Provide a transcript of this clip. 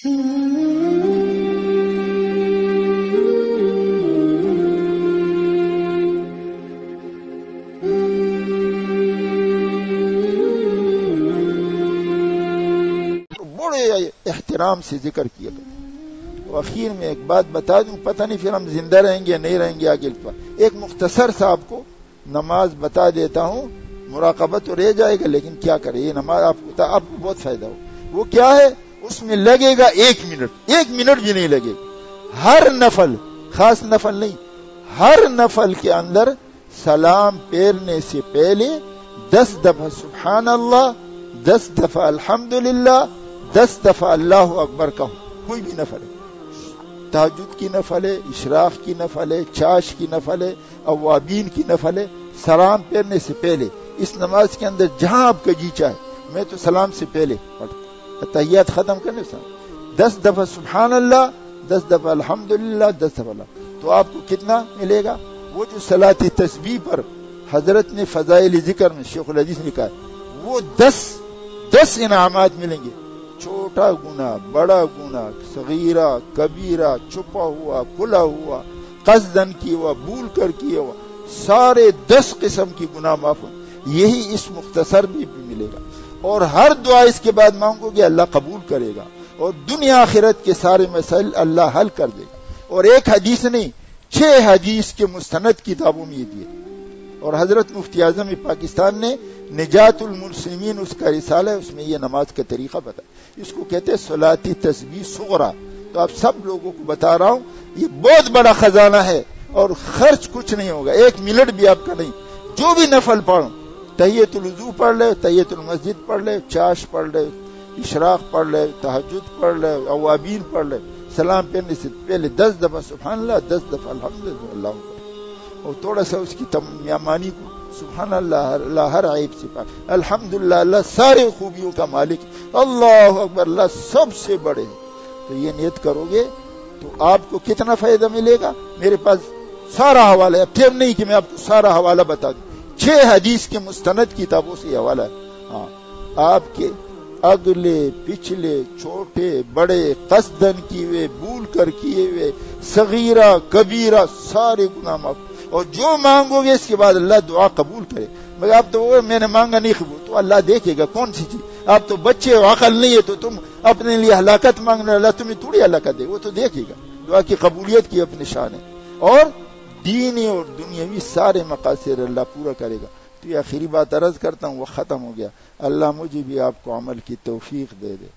بڑے احترام سے ذکر کیا گیا. اخیر میں ایک بات بتا دوں، پتہ نہیں پھر ہم زندہ رہیں گے نہیں رہیں گے آگے. ایک مختصر سا آپ کو نماز بتا دیتا ہوں، مراقبہ تو رہ جائے گا لیکن کیا کرے، یہ نماز آپ کو بہت فائدہ ہو. وہ کیا ہے؟ اس میں لگے گا 1 منٹ، 1 منٹ بھی نہیں لگے گا. ہر نفل، خاص نفل نہیں، ہر نفل کے اندر سلام پھیرنے سے پہلے 10 دفعہ سبحان اللہ، 10 دفعہ الحمدللہ، 10 دفعہ اللہ اکبر کہو. کوئی بھی نفل ہے، تہجد کی نفل ہے، اشراق کی نفل ہے، چاش کی نفل ہے، اوابین کی نفل ہے. سلام پھیرنے سے پہلے اس نماز کے اندر جہاں آپ کا جی چاہے، میں تو سلام سے پہلے پڑھتا، تحیات ختم کرنے سے 10 دفعہ سبحان اللہ، 10 دفعہ الحمدللہ، 10 دفعہ اللہ. تو آپ کو کتنا ملے گا؟ وہ جو صلاۃ تسبیح پر حضرت نے فضائل ذکر میں شیخ الحدیث نے کہا، وہ 10 انعامات ملیں گے. چھوٹا گناہ، بڑا گناہ، صغیرہ کبیرہ، چھپا ہوا کھلا ہوا، قصدن کیا ہوا، بھول کر کیا ہوا، سارے 10 قسم کی گناہ معاف. یہی اس مختصر بھی ملے گا. اور ہر دعا اس کے بعد مانگو گے اللہ قبول کرے گا، اور دنیا آخرت کے سارے مسائل اللہ حل کر دے گا. اور ایک حدیث نہیں، 6 حدیث کے مستند کتابوں میں یہ دیے. اور حضرت مفتی اعظم پاکستان نے نجات المسلمین اس کا رسالہ ہے، اس میں یہ نماز کا طریقہ بتا. اس کو کہتے ہیں صلاۃ تسبیح صغریٰ. تو آپ سب لوگوں کو بتا رہا ہوں، یہ بہت بڑا خزانہ ہے اور خرچ کچھ نہیں ہوگا، 1 منٹ بھی آپ کا نہیں. جو بھی نفل پڑھو، تحیۃ الوضو پڑھ لے، تحیۃ المسجد پڑھ لے، چاش پڑھ لے، اشراق پڑھ لے، تہجد پڑھ لے، اوابین پڑھ لے، سلام پھیرنے سے پہلے 10 دفعہ سبحان اللہ، 10 دفعہ الحمدللہ، اللہ اکبر. اور تھوڑا سا اس کی معنی کو، سبحان اللہ، اللہ ہر عیب سے پاک، الحمدللہ، اللہ سارے خوبیوں کا مالک، اللہ اکبر، اللہ سب سے بڑے. تو یہ نیت کرو گے تو آپ کو کتنا فائدہ ملے گا. میرے پاس سارا حوالہ ہے، پھر نہیں کہ میں آپ کو سارا حوالہ بتا دوں، 6 حدیث کے مستند کتابوں سے حوالہ ہے. ہاں، آپ کے اگلے پچھلے چھوٹے بڑے قصدن کیے ہوئے، بھول کر کیے ہوئے، صغیرہ کبیرہ، سارے گناہ معاف. اور جو مانگو گے اس کے بعد اللہ دعا قبول کرے. مگر آپ تو وہ میں نے مانگا نہیں قبول، تو اللہ دیکھے گا کون سی چیز. آپ تو بچے ہو، عقل نہیں ہے، تو تم اپنے لیے ہلاکت مانگنا، اللہ تمہیں تھوڑی ہلاکت دے، وہ تو دیکھے گا. دعا کی قبولیت کی اپنی شان ہے، اور دینی اور دنیاوی سارے مقاصد اللہ پورا کرے گا. تو یہ آخری بات عرض کرتا ہوں، وہ ختم ہو گیا. اللہ مجھے بھی آپ کو عمل کی توفیق دے دے.